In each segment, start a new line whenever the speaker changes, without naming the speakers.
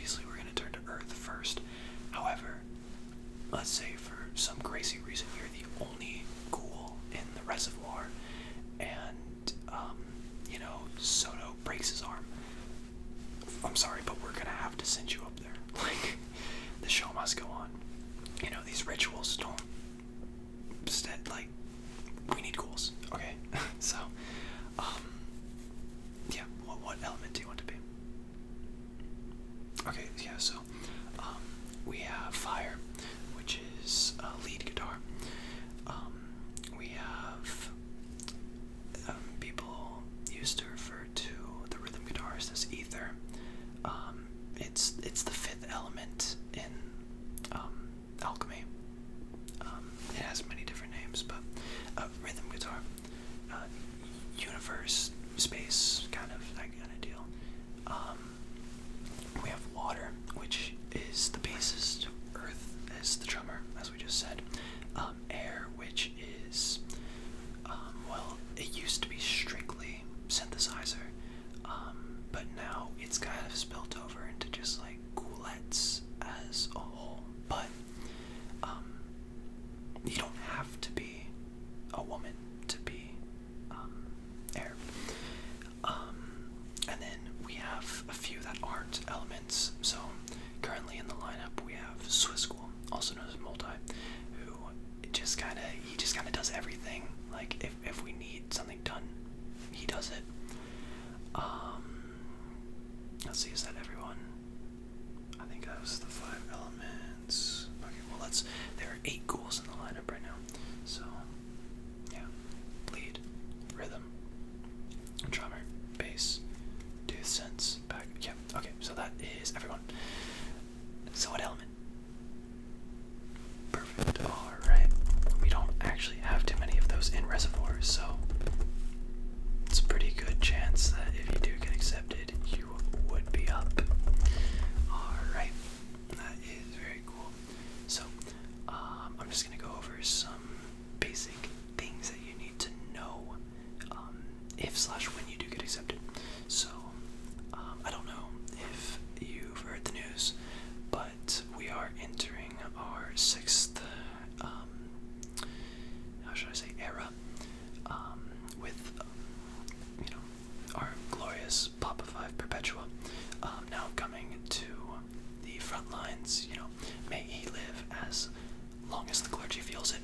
obviously we're going to turn to Earth first. However, let's say for some crazy reason you're the only ghoul in the reservoir, and, Soto breaks his arm. I'm sorry, but we're going to have to send you up there. Like, the show must go on. These rituals don't, we need ghouls, okay? So, yeah, what element do you want to be? Okay, yeah, so, we have fire, which is lead guitar. We have, people used to refer to the rhythm guitarist as ether. It's the fifth element in, alchemy. It has many different names, but, rhythm guitar, universe, space, kind of, that kind of deal. We have water, which is the bassist. Earth is the drummer, as we just said. Air, which is, it used to be strictly synthesizer, but now it's kind of spilled over into just like ghoulettes as a whole. But you don't have to be a woman to be air. And then we have a few that aren't elements. So currently in the lineup we have Swissghoul, also known as Multi, who he just kind of does everything. Like if we need something done, he does it. Let's see, is that everyone? I think that was the 5 elements. Okay, well there are 8 ghouls in the lineup right now. So, yeah. Lead, rhythm, drummer, bass, do synths, back. Yeah, okay, so that is everyone. So what element? Perfect, alright. We don't actually have too many of those in reservoirs, so it's a pretty good chance that if you do get accepted, you would be up. Alright, that is very cool. So, I'm just going to go over some basic things that you need to know if/when you do get accepted. So, I don't know if you've heard the news, but we are entering our 6th, how should I say, era, with, our glorious Papa 5 Perpetua, now coming to the front lines. May he live as long as the clergy feels it.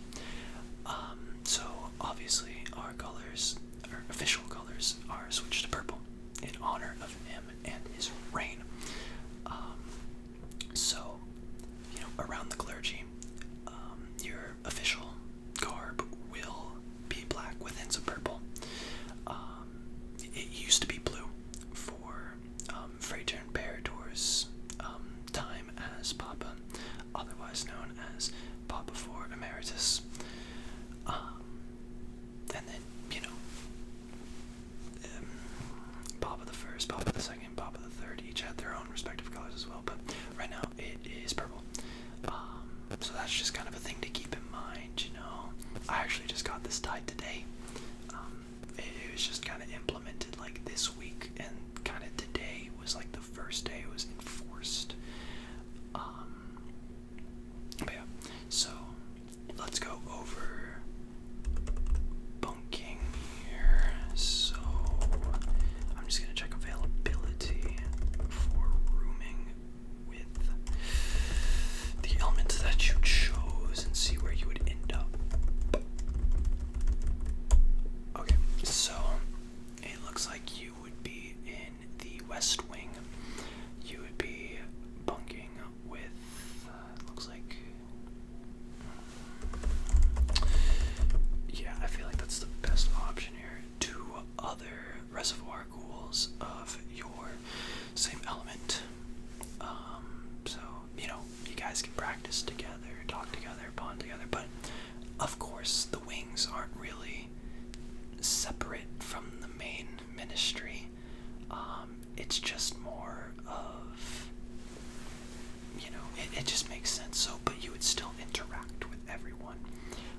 So obviously our colors, our official colors, are switched to purple in honor of him and his reign. So, around the clergy, your official garb will be black within some purple. It used to be blue for Frater Imperator's time as Papa, otherwise known as Papa IV Emeritus. And then, Papa the First, Papa the Second, Papa the Third, each had their own respective colors as well, but right now it is purple. So that's just kind of a thing to keep in mind, I actually just got this tied today. It was just kind of implemented like this week, and kind of today was like the first day it was enforced. But yeah, so let's go over bunking here. So I'm just gonna check availability for rooming with the elements that you chose and see where you would end up. Okay, so it looks like you would be in the West Wing. You would be bunking with, looks like, yeah, I feel like that's the best option here. 2 other reservoir ghouls of your same element. So, you guys can practice together, talk together, bond together, but of course the wings aren't really separate from the main ministry. It's just more of, it just makes sense. So, but you would still interact with everyone.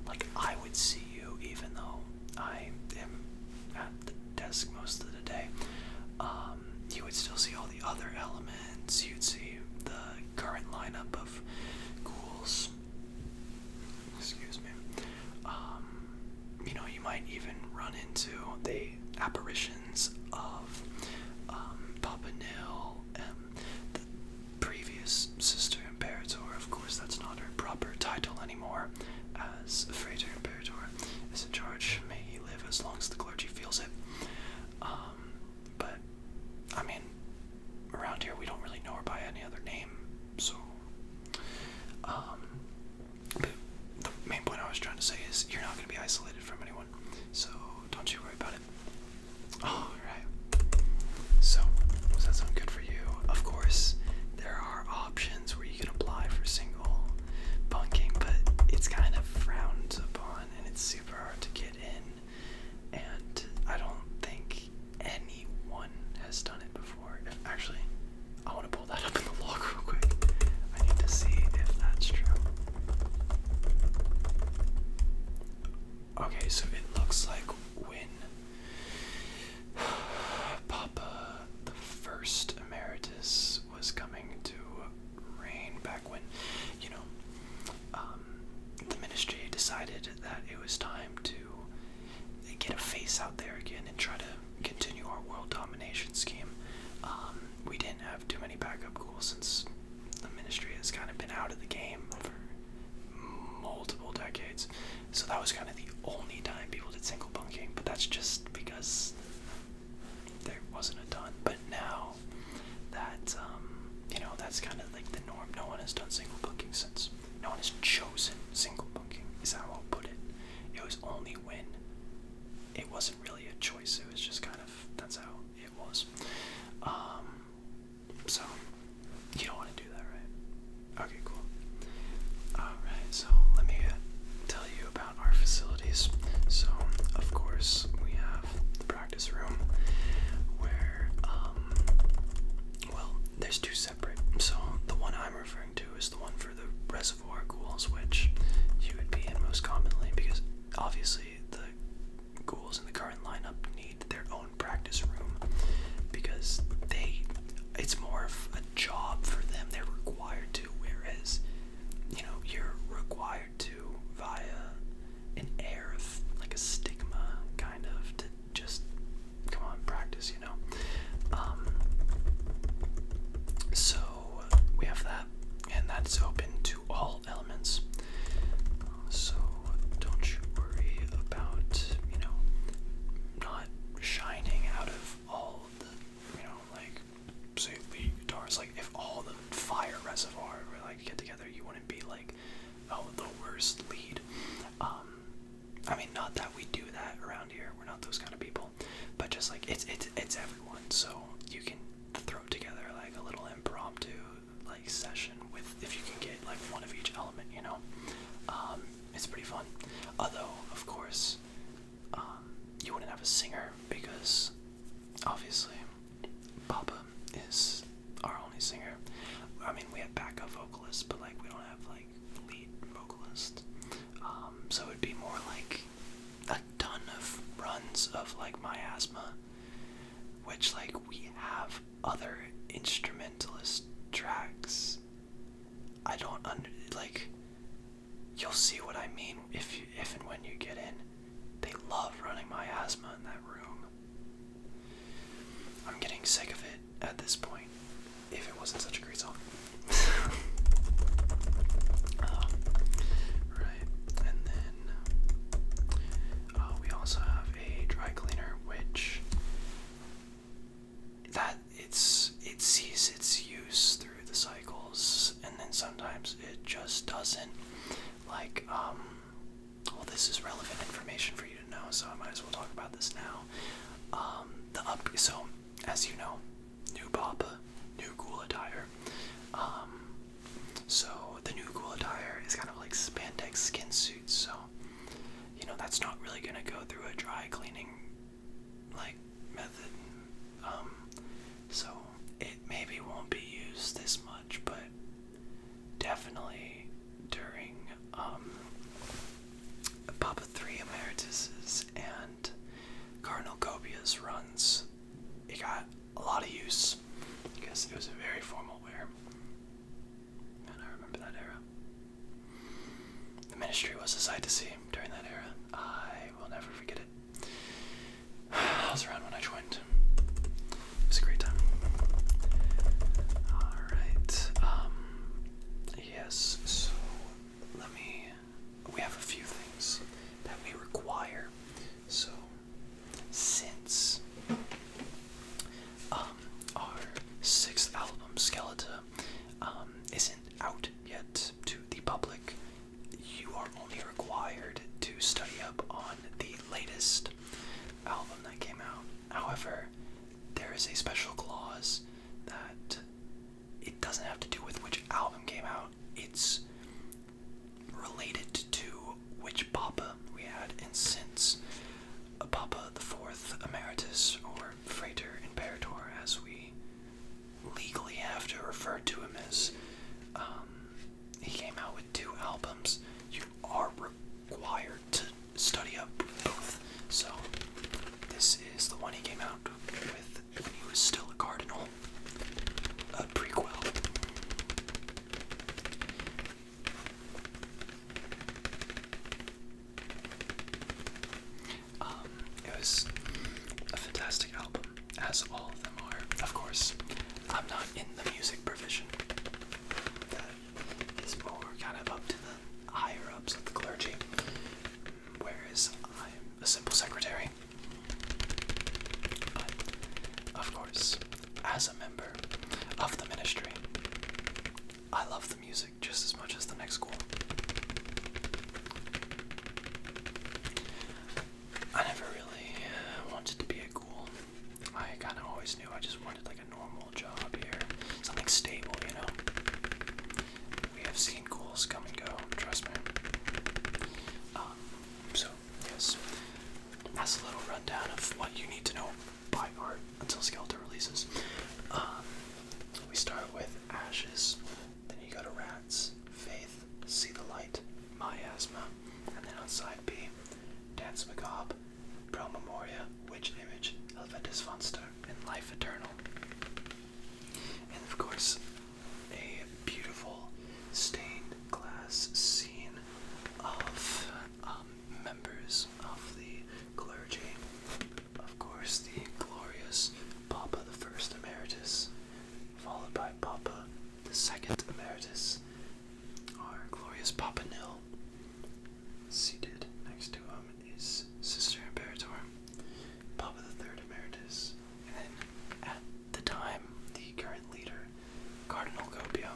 Like, I would see you even though I am at the desk most of the day. You would still see all the other elements. You'd see, lineup of ghouls. Excuse me. You might even run into the apparitions of Papa Nil, the previous Sister Imperator. Of course, that's not her proper title anymore, as Frater Imperator is in charge. May he live as long as the clergy feels it. But, I mean, around here we don't really know her by any other name, so, but the main point I was trying to say is you're not going to be isolated from anyone, so don't you worry about it. Alright, so, does that sound good for you? Of course, there are options where you can apply for single bunking, but it's kind of frowned upon, and it's super hard to get in, and I don't think anyone has done it before. Actually, I want to pull that up in the log real quick. I need to see if that's true. Okay, so it looks like when Papa the First Emeritus was coming to reign, back when, the ministry decided that it was time to get a face out there again and try to continue our world domination scheme. We didn't have too many backup ghouls since the ministry has kind of been out of the game for multiple decades. So that was kind of the only time people did single bunking, but that's just because there wasn't a ton. But now that, that's kind of like the norm. No one has done single bunking since. No one has chosen single bunking, is how I'll put it. It was only when it wasn't really a choice. It was just kind of, that's how it was. So, you don't want to do that, right? Okay, cool. Alright, so let me tell you about our facilities. So, of course, we have the practice room where, there's two separate. So, the one I'm referring to is the one for the reservoir ghouls, which you would be in most commonly, because obviously the ghouls in the current lineup need their own practice room, because it's more of a job for them. They're required to, whereas, you're required to via an air of, like, a stigma, kind of, to just, come on, practice, So, we have that, and that's open to all elements. So, don't you worry about, not shining out of all the, say, lead guitars. Like, if all the fire reservoir were, like, get together, you wouldn't be, like, the worst lead. I mean, not that we do that around here. We're not those kind of people. But just, like, it's everyone. So, you can throw together, like, a little impromptu, like, session with, if you can get, like, one of each element, it's pretty fun. Although, of course, you wouldn't have a singer, because obviously Papa is our only singer. I mean, we have backup vocalists, but, like, we don't have, like, lead vocalist. So it'd be more like a ton of runs of, like, miasma, which, like, we have other instrumentalist tracks. I don't you'll see what I mean if and when you get in. They love running miasma in that room. I'm getting sick of it at this point, if it wasn't such a great song. Right, and then we also have a dry cleaner, which it sees its use through the cycles, and then sometimes it just doesn't. Like, well, this is relevant information for you to know, so I might as well talk about this now. So, as you know, new Papa, new ghoul attire. So the new ghoul attire is kind of like spandex skin suits, so, that's not really gonna go through a dry cleaning, like, method. So it maybe won't be used this much, but definitely during, Papa 3 Emeritus's and Cardinal Copia's runs, it got a lot of use, because Ministry was a sight to see during that era. I will never forget it. I was around when I joined. It was a great time. Alright, yes, so we have a few things that we require. So, since our 6th album, Skeleton, isn't out yet to the public, you are only required to study up on the latest album that came out. However, there is a special clause that it doesn't have to do with which album came out. It's related to which Papa we had, and since Papa the Fourth Emeritus, or Frater Imperator, as we legally have to refer to him as, he came out with 2 albums, you are required to study up both. So this is the one he came out with when he was still a cardinal, a prequel. It was a fantastic album, as all of them are. Of course, I'm not in the music provision. That is more kind of up to the higher-ups of the clergy, whereas I'm a simple secretary. But, of course, as a member of the ministry, I love the music just as much as the next school. I never really wanted to be a ghoul. I kind of always knew I just wanted like a normal job here, something stable, you know. We have seen ghouls come and go, trust me. So yes, that's a little rundown of what you need to know by heart until Skeletor releases. We start with Ashes, then you go to Rats, Faith, See the Light, Miasma, and then on side B, Dance Macabre, Pro Memoria, Witch Image, Helvetis Funster, and Life Eternal. And of course, a beautiful stained glass scene of members of the clergy. Of course, the glorious Papa the First Emeritus, followed by Papa the Second Emeritus, our glorious Papa Nil. Seated next to him is Sister Imperator, Papa the Third Emeritus, and then at the time, the current leader, Cardinal Copia.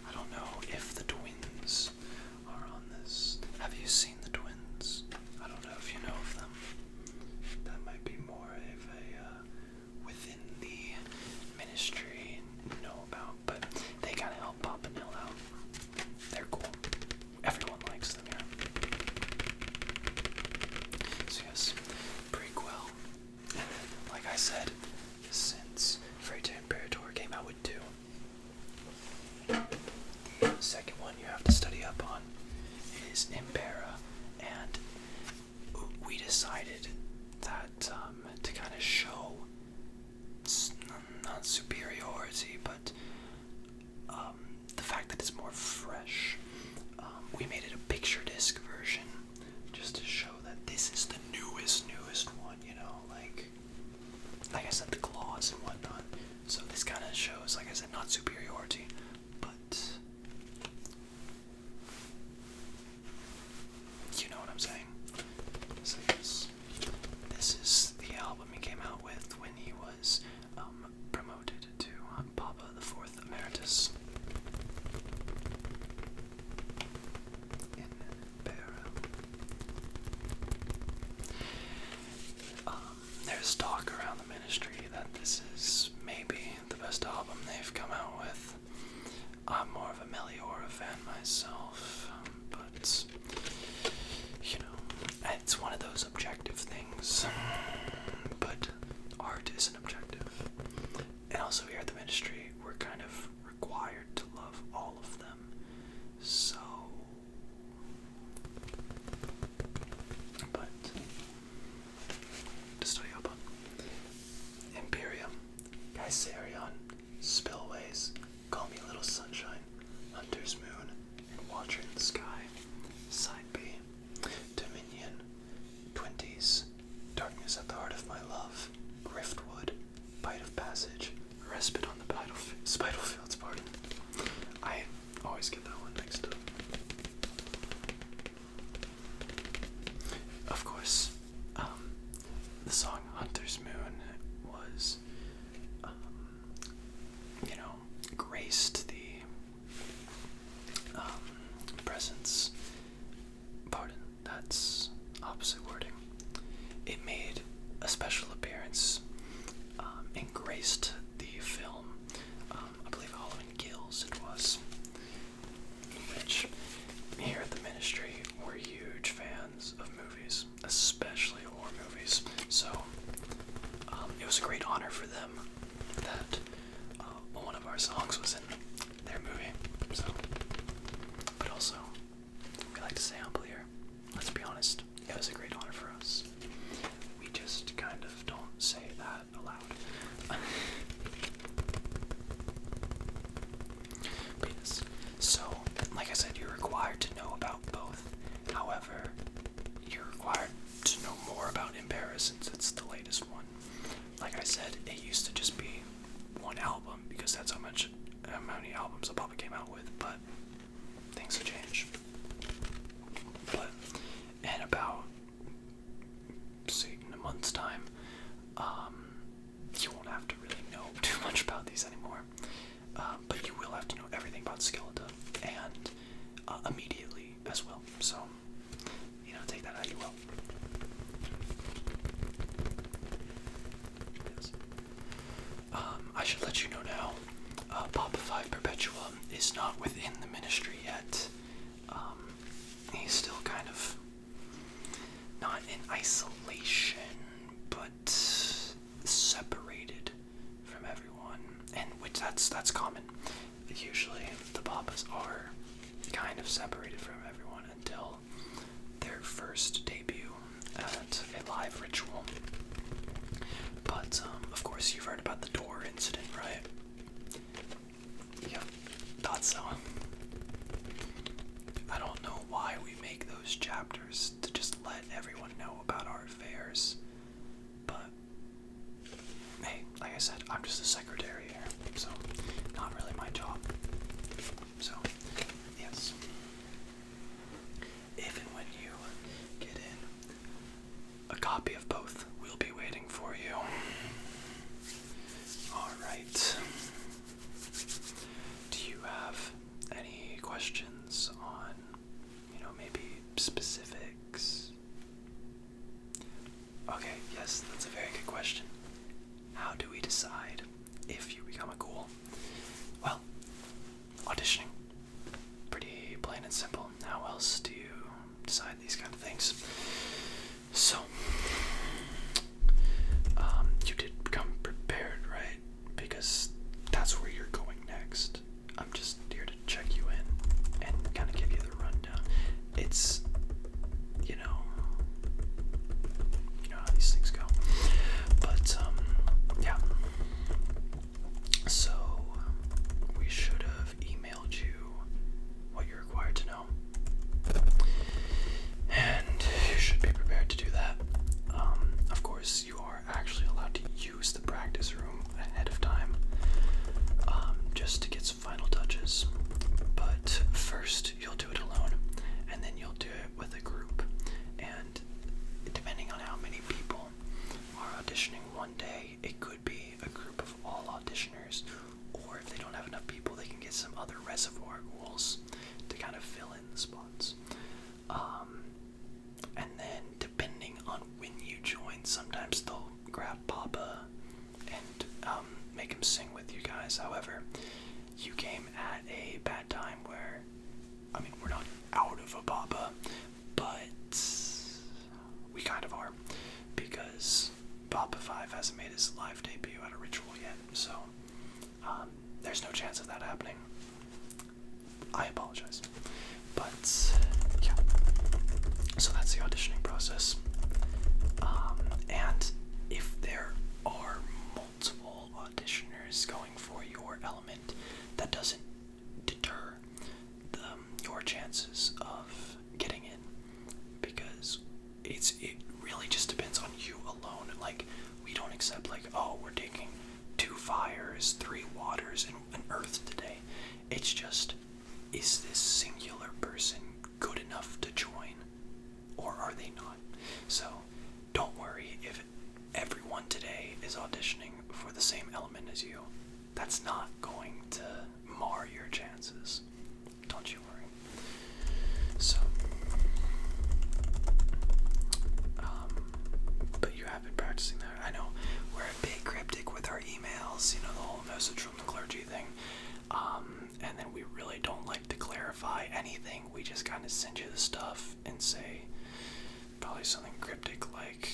I don't know if the twins are on this. Have you seen the twins? I don't know if you know of them. That might be more of a within the ministry know about, but they kind of help Papa Nil out. They're cool. Everyone likes them, yeah. So yes, prequel. And then, like I said, since Frater Imperator came out with 2, the second one you have to study up on is Impera, and we decided that to kind of show not superiority, but the fact that it's more fresh, we made it a picture disc version just to show that this is the newest one, you know, like I said, the claws and whatnot. So this kind of shows, like I said, not superiority, but you know what I'm saying. So yes, this is the album he came out with when he was promoted to Papa the Fourth Emeritus. In Para. There's talk around the ministry that this is maybe the best album they've come out with. I'm more of a Meliora fan myself, but you know, it's one of those objective things. But art isn't objective. And also here at the ministry, we're kind of required to love all of them. So, but to study up on Imperium, Kaiserion, Spillways, Call Me Little Sunshine, Hunter's Moon and Watcher in the Sky. Side B. Dominion. 20s. Darkness at the Heart of My Love. Griftwood. Bite of Passage. Respite on the Spitalfields, pardon. I always get that one mixed up. Of course, the song Hunter's Moon was, graced the presence. Pardon, that's opposite wording. It made a special appearance and graced the film. I believe Halloween Kills it was, which here at the ministry we're huge fans of movies, especially horror movies. So it was a great honor for them that one of our songs was in their movie. So, but also we like to say humble here. Let's be honest, it was a great honor for us. We just kind of don't say that aloud. But yes, so like I said, you're required to know about both. However, you're required to know more about Impera since it's the latest one. Like I said, it used to just be one album because that's how many albums Papa came out with, but things have changed. But in about, in a month's time, you won't have to really know too much about these anymore. But you will have to know everything about Skeleton and immediately as well. So, take that how you will. Yes. I should let you know now, Papa 5 Perpetua is not within the ministry yet. He's still kind of not in isolation, but separated from everyone, and which that's common. Usually the Papas are kind of separated from everyone until their first debut at a live ritual. But of course you've heard about the door incident, right? Yep, thought so. I don't know why we make those chapters to just let everyone know about our affairs, but hey, like I said, I'm just a secretary here, so not really my job. So, yes. If and when you get in, a copy of both will be waiting for you. Alright. Do you have any questions on, maybe specifics? Okay, yes, that's a very good question. How do we decide if you become a ghoul? Well, auditioning. Pretty plain and simple. How else do you decide these kind of things? So, you did become prepared, right? Because that's where you're going next. I'm just here to check you in and kind of give you the rundown. It's, how these things go. But, yeah. So, we should have emailed you what you're required to know. And you should be prepared to do that. Of course, you are actually allowed to use the practice room ahead of time, just to get some final touches. But first, you'll do it alone, and then you'll do it with a group. And depending on how many people are auditioning one day, it could be a group of all auditioners, or if they don't have enough people, they can get some other reservoir ghouls to kind of fill in the spots. And then depending on when you join, sometimes they'll grab Papa and make him sing with you guys. However, you came at a bad time where, we're not out of a Papa, but we kind of are, because Papa 5 hasn't made his live debut at a ritual yet, so there's no chance of that happening. I apologize. But, yeah. So that's the auditioning process. And if there are multiple auditioners going for your element, that doesn't deter we're taking 2 fires, 3 waters, and an earth today. It's just, is this singular person good enough to join, or are they not? So don't worry if everyone today is auditioning for the same element as you. That's not going to mar your chances. Don't you worry. So, but you have been practicing that. I know we're a bit cryptic with our emails, you know, the whole message from the clergy thing. And then we really don't like to clarify anything. We just kind of send you the stuff and say probably something cryptic like,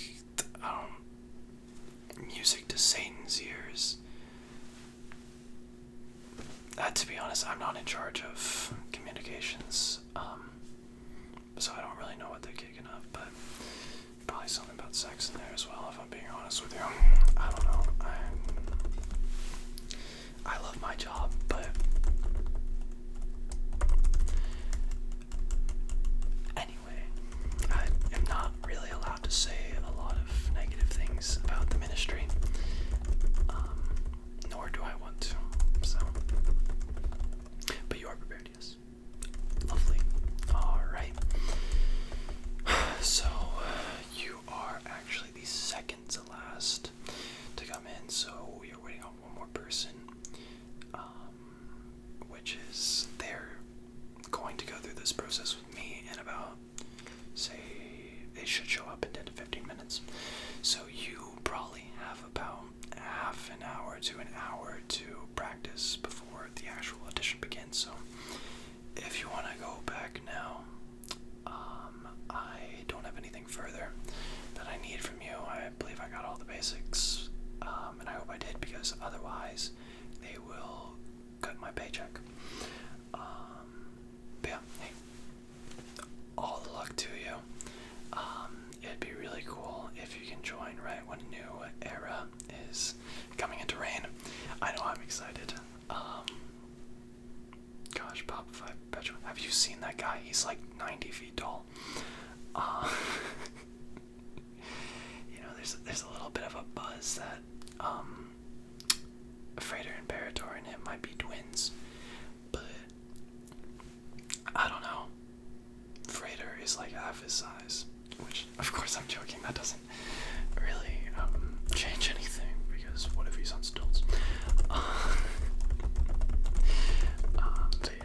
music to Satan's ears. To be honest, I'm not in charge of communications, so I don't really know what they're kicking up, but probably something about sex in there as well, if I'm being honest with you. I don't know. I love my job, but anyway, I am not really allowed to say a lot of negative things about the ministry, nor do I want to, so, but you are prepared, yes. Lovely. Alright. So, you are actually the second to last to come in, so we are waiting on one more person, which is they're going to go through this process with me in about, say, they should show up in 10 to 15 minutes. So you probably have about half an hour to an hour to practice before the actual audition begins. So if you want to go back now, I don't have anything further that I need from you. I believe I got all the basics, and I hope I did, because otherwise they will cut my paycheck. But yeah, hey, all the luck to you. It'd be really cool if you can join right when a new era is coming into reign. I know I'm excited. Gosh, Pop 5 Perpetual. Have you seen that guy? He's like 90 feet tall. You know, there's a little bit of a buzz that Freighter Imperator and him might be twins, but I don't know. Freighter is like half his size, which, of course, I'm joking. That doesn't really change anything, because what if he's on stilts? But yeah.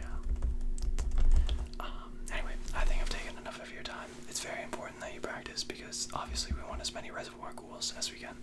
Anyway, I think I've taken enough of your time. It's very important that you practice, because obviously we want as many reservoir ghouls as we can.